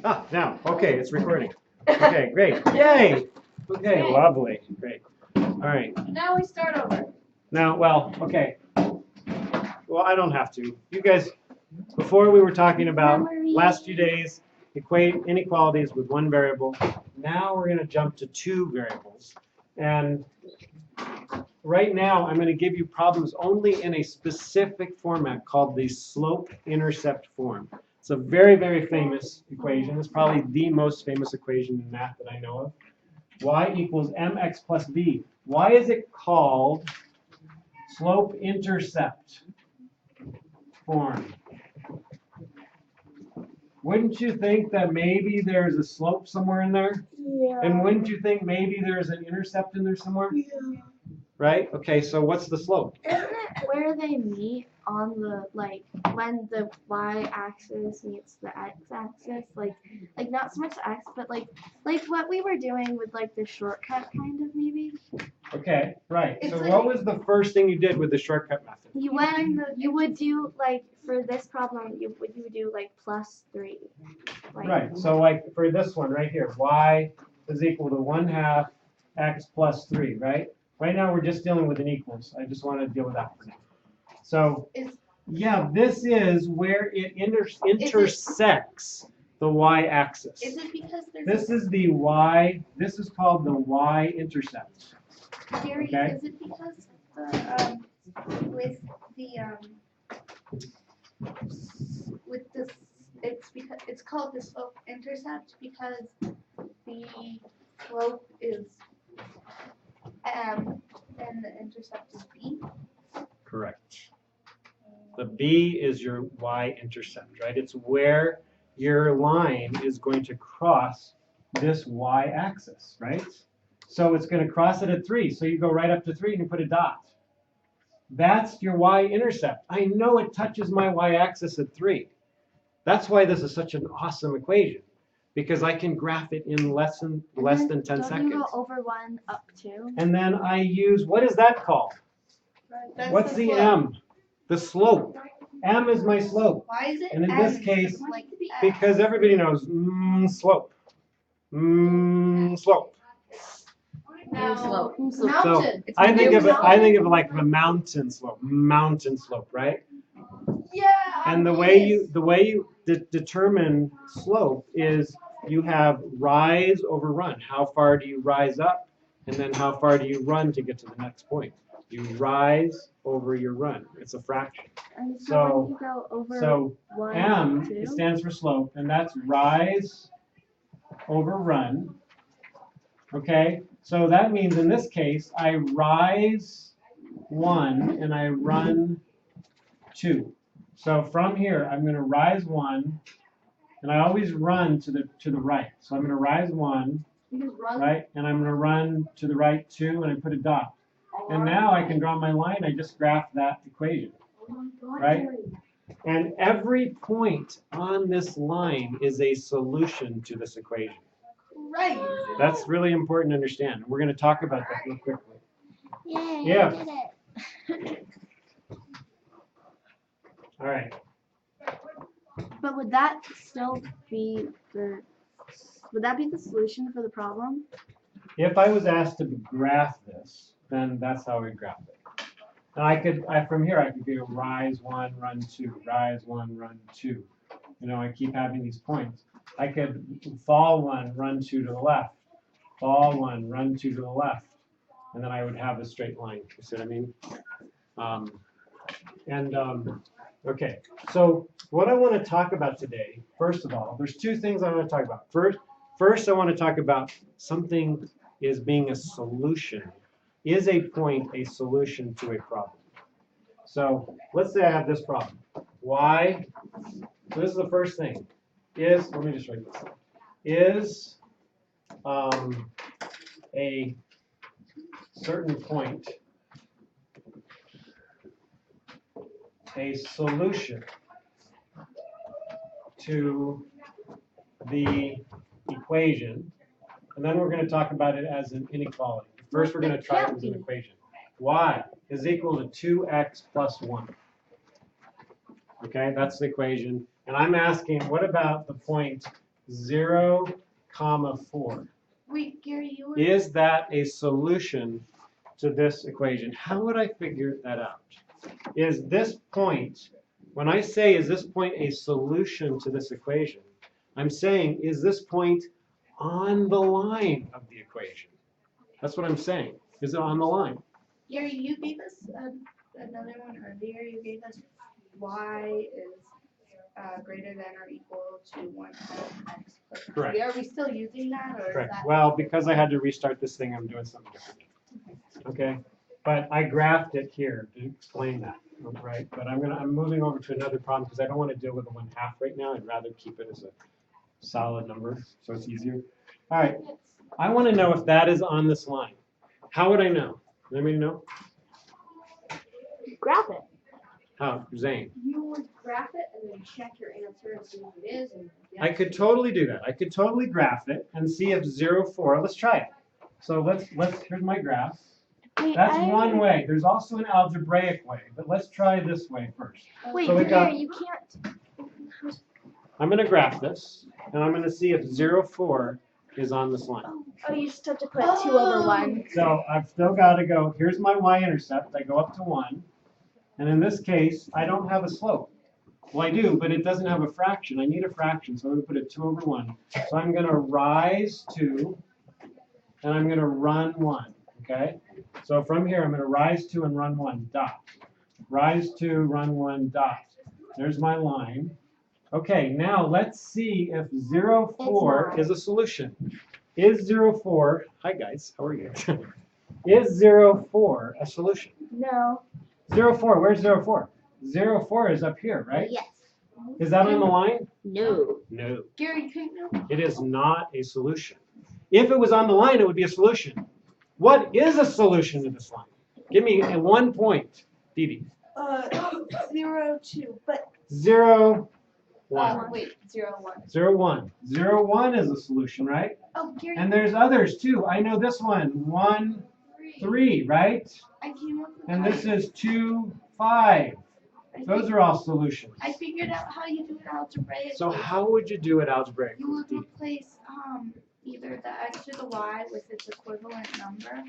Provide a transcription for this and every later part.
Ah, now, okay, it's recording. Okay, great. Yay! Okay, lovely. Great. All right. Now we start over. Now, well, okay. Well, I don't have to. You guys, before we were talking about last few days, equate inequalities with one variable. Now we're going to jump to two variables. And right now, I'm going to give you problems only in a specific format called the slope-intercept form. It's a very, very famous equation. It's probably the most famous equation in math that I know of. Y equals mx plus b. Why is it called slope-intercept form? Wouldn't you think that maybe there's a slope somewhere in there? Yeah. And wouldn't you think maybe there's an intercept in there somewhere? Yeah. Right? Okay, so what's the slope? Isn't it where they meet on the, like, when the y-axis meets the x-axis? Like not so much the x, but like what we were doing with, like, the shortcut kind of, maybe? Okay, right. So It's what like- was the first thing you did with the shortcut method? You would do, like, for this problem, you would do, like, +3. Like, Right, so like for this one right here, y is equal to 1/2 x plus 3, right? Right now we're just dealing with an equals. I just want to deal with that for now. So, yeah, this is where it intersects the y-axis. Is it because there's This is the y, this is called the y-intercept. Gary? Okay. Is it because with this it's because it's called the slope intercept because the slope is m and the intercept is b? Correct. The B is your y-intercept, right? It's where your line is going to cross this y-axis, right? So it's going to cross it at 3. So you go right up to 3 and you put a dot. That's your y-intercept. I know it touches my y-axis at 3. That's why this is such an awesome equation, because I can graph it in less than 10 don't seconds. you go over 1 up 2? And then I use, what is that called? That's What's the slope. M? The slope. M is my slope. Why is it And in m this case, like because everybody knows slope. Slope. No. So Mountain. I think of it like a mountain slope, right? Yeah. And the way you determine slope is you have rise over run. How far do you rise up? And then how far do you run to get to the next point? You rise over your run. It's a fraction. And So- when you go over So 1 M up 2? stands for slope, and that's rise over run. Okay, so that means in this case, I rise 1 and I run 2. So from here, I'm going to rise 1, and I always run to the right. So I'm going to rise 1, You just run. right, and I'm going to run to the right 2, and I put a dot. And now I can draw my line. I just graph that equation, right? And every point on this line is a solution to this equation. Right. That's really important to understand. We're going to talk about that real quickly. Yay, Yeah. I did it. All right. But would that still be would that be the solution for the problem? If I was asked to graph this, then that's how we graph it. And from here, I could go rise 1, run 2, rise 1, run 2. You know, I keep having these points. I could fall 1, run 2 to the left, fall 1, run 2 to the left, and then I would have a straight line. You see what I mean? Okay, so what I want to talk about today, first of all, there's two things I want to talk about. First, I want to talk about something is being a solution. Is a point a solution to a problem? So let's say I have this problem. Y, so this is the first thing, let me just write this down. Is a certain point a solution to the equation, and then we're going to talk about it as an inequality. First, we're going to try it as an equation. Y is equal to 2x plus 1. Okay, that's the equation. And I'm asking, what about the point 0, comma 4. Wait, Gary, you were. Is that a solution to this equation? How would I figure that out? Is this point, when I say is this point a solution to this equation, I'm saying is this point on the line of the equation? That's what I'm saying. Is it on the line? Gary, you gave us another one earlier. You gave us y is greater than or equal to 1 times x plus 3. Correct. Are we still using that, or Correct. is that? Well, because I had to restart this thing, I'm doing something different. Okay, but I graphed it here to explain that, right? But I'm moving over to another problem because I don't want to deal with the 1/2 right now. I'd rather keep it as a solid number so it's easier. All right, I want to know if that is on this line. How would I know? Anybody know? Graph it. How? Zane. You would graph it and then check your answer and see what it is. And I could totally do that. I could totally graph it and see if 0, 4. Let's try it. So here's my graph. Wait, That's one way. There's also an algebraic way, but let's try this way first. Wait, So we got- Gary, you can't. I'm going to graph this, and I'm going to see if 0, 4 is on this line. Oh, you just have to put 2 over 1. So I've still got to go, here's my y-intercept. I go up to 1. And in this case, I don't have a slope. Well, I do, but it doesn't have a fraction. I need a fraction, so I'm going to put a 2 over 1. So I'm going to rise 2, and I'm going to run 1, okay? So from here, I'm going to rise 2 and run 1, dot. Rise 2, run 1, dot. There's my line. Okay, now let's see if 0, 4 is a solution. Is 0, 4, hi guys, how are you? Is 0, 4 a solution? No. 0, 4, where's 0, 4? 0, 4 is up here, right? Yes. Is that on the line? No. No, Gary, couldn't you? it is not a solution. If it was on the line, it would be a solution. What is a solution to this line? Give me 1 point, Dee Dee. 0, 2, but 0, 1. wait, 0, 1. 0, 1. 0, 1 is a solution, right? Oh, Gary, And there's others too. I know this one. 1, 3, right? I came up with And that. this is 2, 5. Those are all solutions. I figured out how you do it algebraically. So how would you do it algebraically? You would replace either the x or the y with its equivalent number.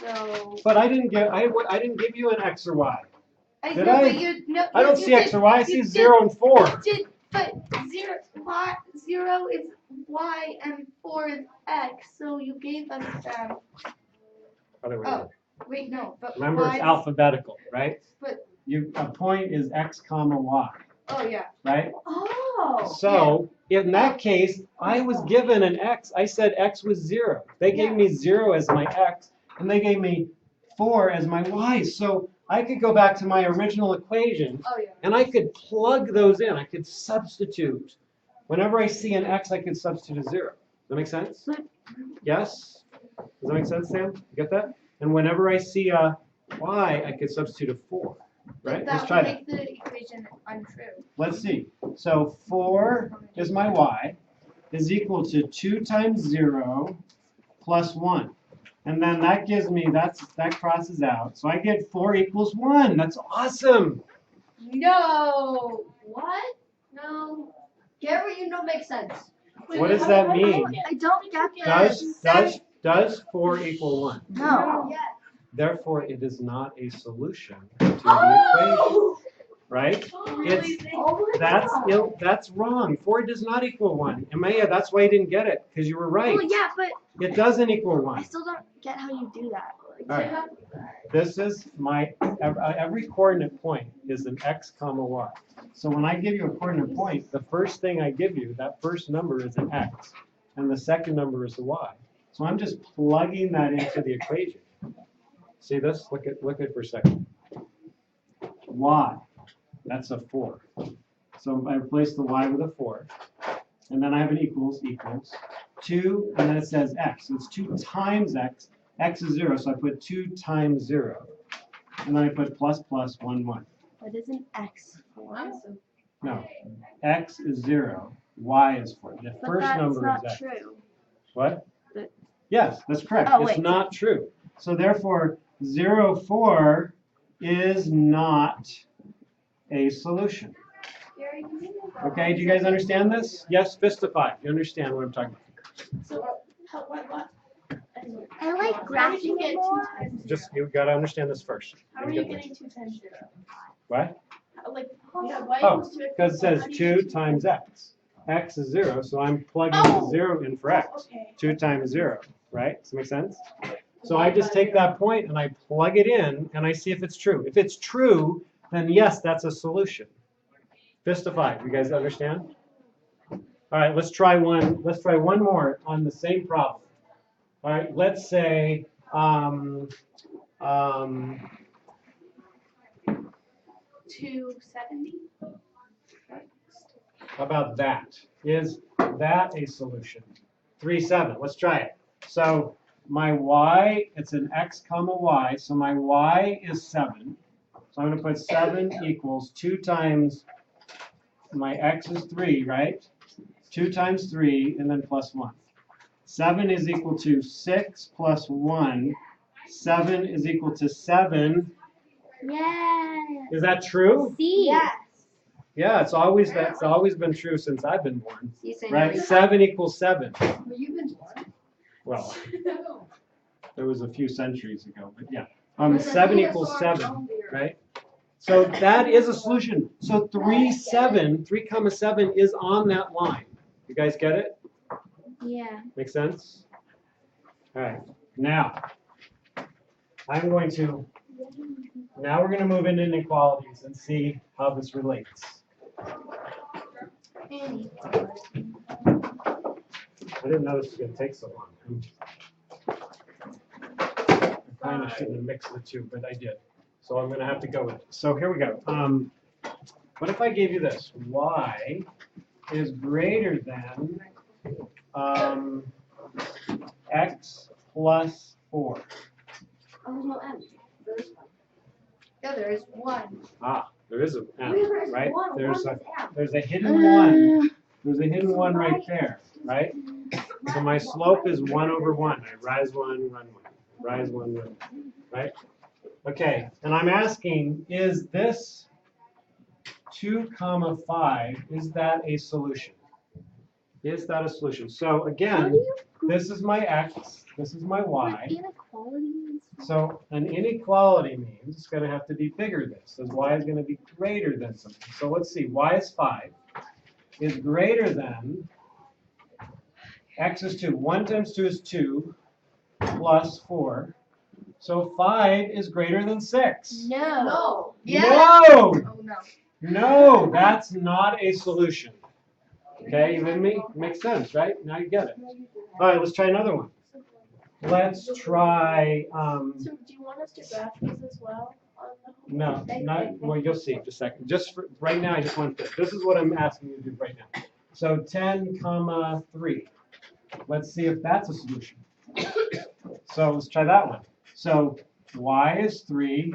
So But I didn't give you an x or y. I Did know, I? but you no. I don't you see x or y. I you see did- 0 and 4. you did, but 0 is y and 4 is x. So you gave us Other way Oh, around. wait, no, but Remember, it's y. alphabetical, right? But A point is x comma y, oh yeah. right? oh, So in that case, I was given an x. I said x was 0. They gave me 0 as my x, and they gave me 4 as my y. So I could go back to my original equation, Oh yeah. and I could plug those in. I could substitute. Whenever I see an x, I could substitute a 0. Does that make sense? Yes? Does that make sense, Sam? You get that? And whenever I see a y, I could substitute a 4. Right? But Let's that try would that. make the equation untrue. Let's see. So 4 is my y, is equal to 2 times 0 plus 1. And then that gives me, that crosses out. So I get 4 equals 1. That's awesome. No. what? No. Gary, you don't make sense. What does that mean? I don't get that. Does 4 equal 1? No. Yes. Therefore, it is not a solution to the equation, right? It's, Oh my God. that's wrong. 4 does not equal 1. And Maya, that's why you didn't get it, because you were right. Well, yeah, but It doesn't equal I 1. still don't get how you do that. All right. This is my, every coordinate point is an x comma y. So when I give you a coordinate point, the first thing I give you, that first number is an x, and the second number is a y. So I'm just plugging that into the equation. See this? Look at it for a second. Y, that's a 4. So I replace the y with a 4. And then I have an equals, 2, and then it says x. So it's 2 times x. X is 0, so I put 2 times 0. And then I put plus, 1, 1. What is an x for? No, x is 0, y is 4. The But first that's number not is x. true. What? But- Yes, that's correct. Oh, It's wait. not true. So therefore, 0, 4 is not a solution. Gary, can you move on? Okay, do you guys understand this? Yes, fist to 5. You understand what I'm talking about? So, what? I like How did graphing you get it 2 more. times 0? Just, you gotta understand this first. How are you getting 2 times 0? What? Like, yeah, y Oh, equals 2 x. because it says How do you 2 get times x. X is 0, so I'm plugging Oh! 0 in for x. Okay. 2 times 0, right? Does that make sense? So I just take that point and I plug it in and I see if it's true. If it's true, then yes, that's a solution. Fist to 5. You guys understand? All right, let's try one. Let's try one more on the same problem. All right, let's say 270. how about that? Is that a solution? 3, 7. Let's try it. So my y, it's an x comma y. So my y is 7. So I'm going to put 7 equals 2 times my x is 3, right? 2 times 3 and then plus 1. 7 is equal to 6 plus 1. 7 is equal to 7. Yeah. Is that true? See. Yes. Yeah, that's always been true since I've been born. You say Right? no. 7 equals 7. Well, you've been born. Well, No. it was a few centuries ago, but yeah. 7 equals 7, right? So that is a solution. So 3 comma 7 is on that line. You guys get it? Yeah. Make sense? All right. Now we're going to move into inequalities and see how this relates. I didn't know this was going to take so long. I kind of shouldn't have mixed the two, but I did. So I'm going to have to go with it. So here we go. What if I gave you this? Y is greater than x plus 4. Oh, there's no M. Yeah, there is 1. Ah, there is a M, There's right? one. There's One a is M. there's a hidden 1. There's a hidden 1 right there, right? So my slope is 1 over 1. I rise 1, run 1. Rise 1, run 1. Right? Okay, and I'm asking, is this 2 comma 5, is that a solution? Is that a solution? So How do again, you this is my x, this is my put y. inequalities? So an inequality means it's going to have to be bigger than this. So y is going to be greater than something. So let's see, y is 5 is greater than x is 2. 1 times 2 is 2 plus 4. So 5 is greater than 6. No. No. Yeah. No! Oh no. No, that's not a solution. Okay, you with me? Makes sense, right? Now you get it. All right, let's try another one. Let's try, So do you want us to graph these as well? no, not, well, you'll see in just a second. Just for, right now, I just want this is what I'm asking you to do right now. So 10 comma 3. Let's see if that's a solution. So let's try that one. So y is 3,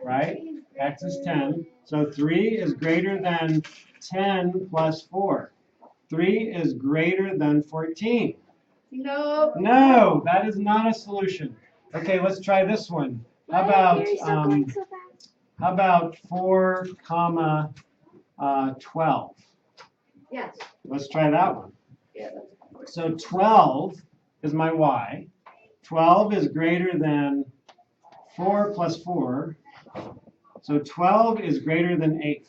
right? X is 10. So 3 is greater than 10 plus 4. 3 is greater than 14. No. No, that is not a solution. Okay, let's try this one. How about 4 comma 12? Yes. Let's try that one. Yeah. So 12 is my y. 12 is greater than 4 plus 4. So 12 is greater than 8.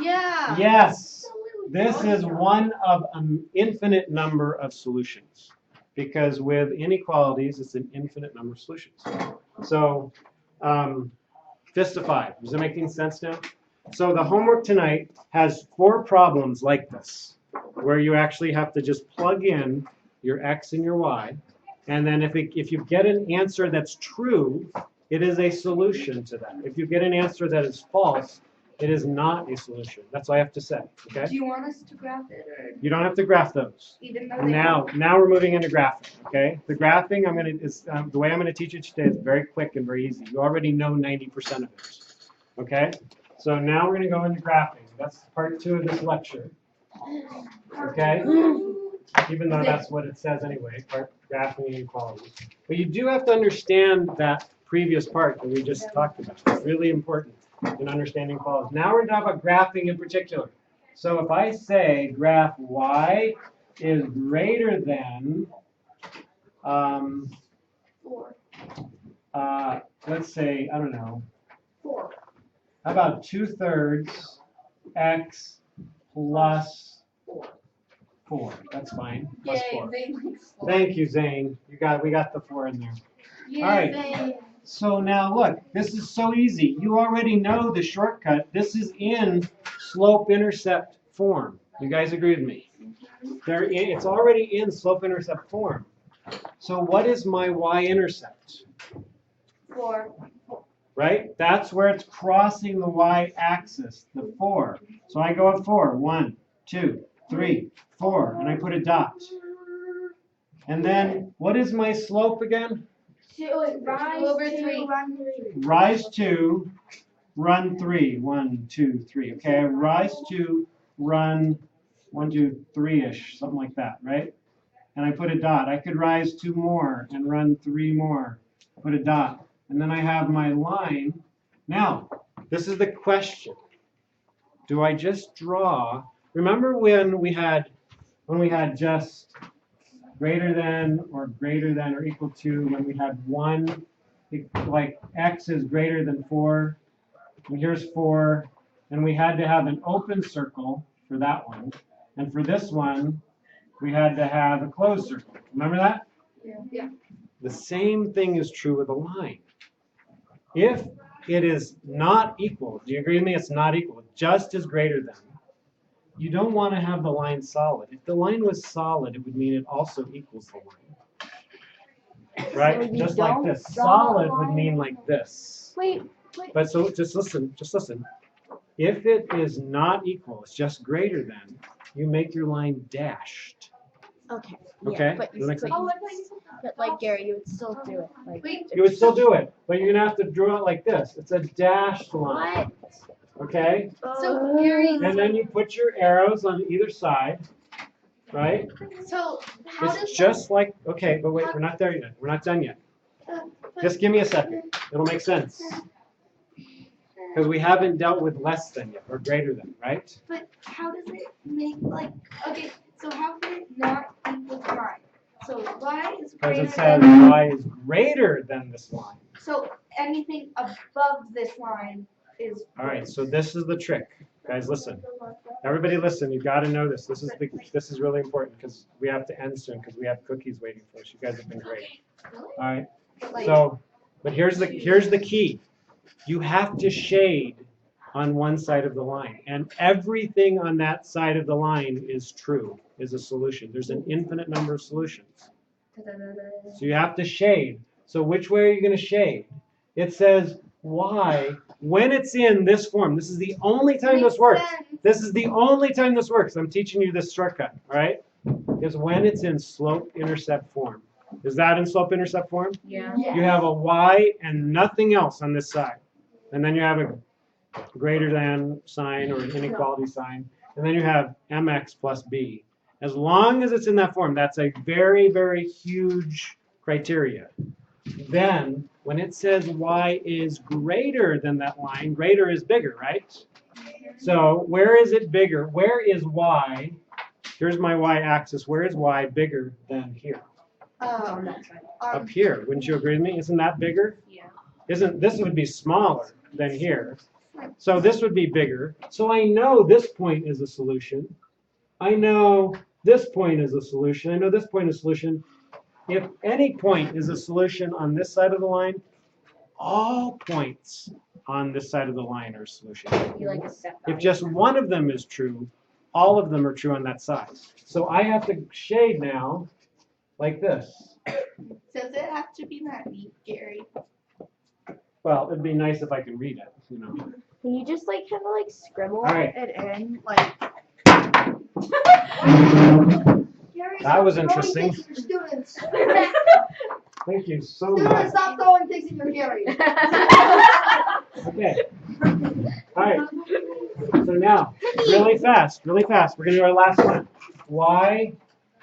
Yeah. Yes, this is one of an infinite number of solutions. Because with inequalities, it's an infinite number of solutions. So, fist to 5. Is it making sense now? So the homework tonight has 4 problems like this, where you actually have to just plug in your x and your y. And then if you get an answer that's true, it is a solution to that. If you get an answer that is false, it is not a solution. That's all I have to say, okay? Do you want us to graph it or You don't have to graph those. even though they Now we're moving into graphing, okay? The graphing, the way I'm gonna teach it today is very quick and very easy. You already know 90% of it, okay? So now we're gonna go into graphing. That's part 2 of this lecture, okay? Even though that's what it says anyway, part graphing inequalities. But you do have to understand that previous part that we just talked about. It's really important. in understanding inequalities. Now we're going to talk about graphing in particular. So if I say graph y is greater than, 4. let's say, I don't know, 4. how about 2/3 x plus 4? That's fine. Plus 4. Thank you, Zane. We got the 4 in there. Yeah, All right. So now look, this is so easy. You already know the shortcut. This is in slope-intercept form. You guys agree with me? It's already in slope-intercept form. So what is my y-intercept? 4. Right? That's where it's crossing the y-axis, the 4. So I go at 4. 1, 2, 3, 4, and I put a dot. And then what is my slope again? Rise Over 2, 3. run 3. Rise 2, run 3. 1, 2, 3. Okay, rise 2, run 1, 2, 3-ish, something like that, right? And I put a dot. I could rise 2 more and run 3 more. Put a dot. And then I have my line. Now, this is the question. Do I just draw? Remember when we had just greater than or equal to, when we had 1, like x is greater than 4, and here's 4, and we had to have an open circle for that one, and for this one we had to have a closed circle. Remember that? Yeah. The same thing is true with a line. If it is not equal, do you agree with me? It's not equal, just is greater than. You don't want to have the line solid. If the line was solid, it would mean it also equals the line. Right? So you Just like don't this. draw Solid the would line? mean like this. Wait. But so just listen. If it is not equal, it's just greater than, you make your line dashed. Okay. Okay? Yeah, but Does that make sense? but like Gary, you would still do it. Like, Wait. You would still do it, but you're gonna have to draw it like this. It's a dashed line. what? Okay? So, Gary, And then you put your arrows on either side, right? so how does It's just like, okay, but wait, we're not there yet. We're not done yet. Just give me a second. It'll make sense. Because we haven't dealt with less than yet, or greater than, right? But how does it make, like, okay, so how can it not equal to 9? So y is Because greater it says than, y is greater than this line. so anything above this line is. All right, so this is the trick. Guys, listen. Everybody listen, you've got to know this. This is really important because we have to end soon because we have cookies waiting for us. You guys have been great. All right. Like, So, but here's the key. You have to shade on one side of the line, and everything on that side of the line is true, is a solution. There's an infinite number of solutions. So you have to shade. So which way are you going to shade? It says y, when it's in this form, this is the only time this works. This is the only time this works. I'm teaching you this shortcut, all right? Is when it's in slope-intercept form. Is that in slope-intercept form? Yeah. You have a y and nothing else on this side. And then you have a greater than sign or an inequality sign. And then you have mx plus b. As long as it's in that form, that's a very, very huge criteria. Then, when it says y is greater than that line, greater is bigger, right? So, where is it bigger? Where is y? Here's my y-axis. Where is y bigger than here? Up here. Wouldn't you agree with me? Isn't that bigger? Yeah. This would be smaller than here. So this would be bigger. So I know this point is a solution. I know this point is a solution. I know this point is a solution. If any point is a solution on this side of the line, all points on this side of the line are solutions. If just one of them is true, all of them are true on that side. So I have to shade now like this. Does it have to be that neat, Gary? Well, it'd be nice if I could read it, you know. Can you just like kind of like scribble All right. it in, like? That was interesting. Students, Thank you so much. students, stop throwing things in your Gary. Okay. All right. So now, really fast, we're going to do our last one. Y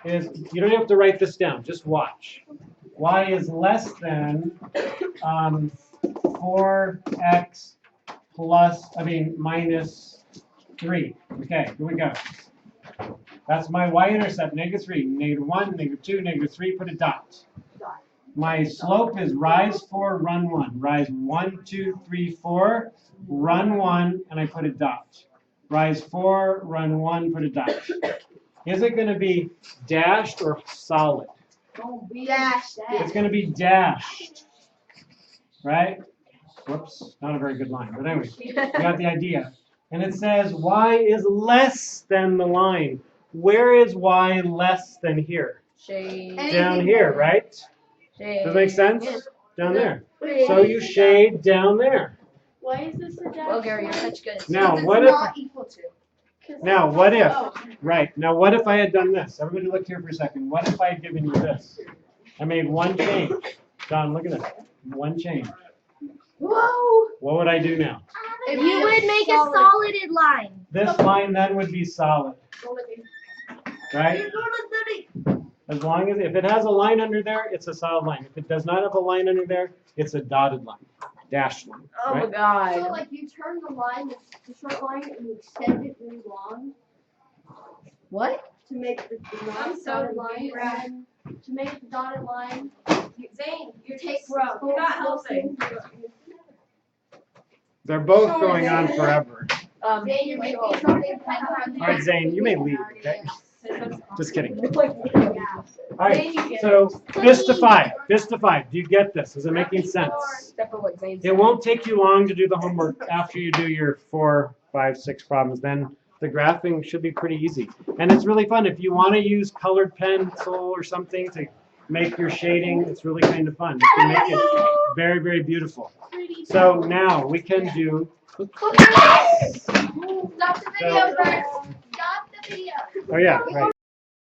is, you don't have to write this down, just watch. Y is less than 4x minus 3. Okay, here we go. That's my y-intercept, -3, -1, -2, -3, put a dot. My slope is rise 4, run 1. Rise 1, 2, 3, 4, run 1, and I put a dot. Rise 4, run 1, put a dot. Is it going to be dashed or solid? Dash. It's going to be dashed, right? Whoops, not a very good line, but anyway, you got the idea. And it says y is less than the line. Where is y less than here? Shade. Down here, right? Shade. Does that make sense? Down there. So you shade down there. Why is this a dash? Well, Gary, you're such good. Now, It's what if? not equal to. Now, what if? Right. Now, what if I had done this? Everybody, look here for a second. What if I had given you this? I made one change. Don, look at this. One change. Whoa! What would I do now? You would make a solid line. This line then would be solid, right? As long as, if it has a line under there, it's a solid line. If it does not have a line under there, it's a dotted line, dashed line, Oh my right? God. So like you turn the line, the short line, and you extend it really long What? to make the I'm non so dotted line. And then to make the dotted line, Zane, you take you're not helping. They're both going on forever. Then you make All the All right, Zane, you may leave, okay? Just kidding. All right, so fist to 5, fist to 5. Do you get this? Is it making sense? Except for what Zane said. It won't take you long to do the homework after you do your 4, 5, 6 problems. Then the graphing should be pretty easy. And it's really fun. If you want to use colored pencil or something to make your shading, it's really kind of fun. You can make it very, very beautiful. So now we can do. Stop the video first. Stop the video. Oh yeah, right.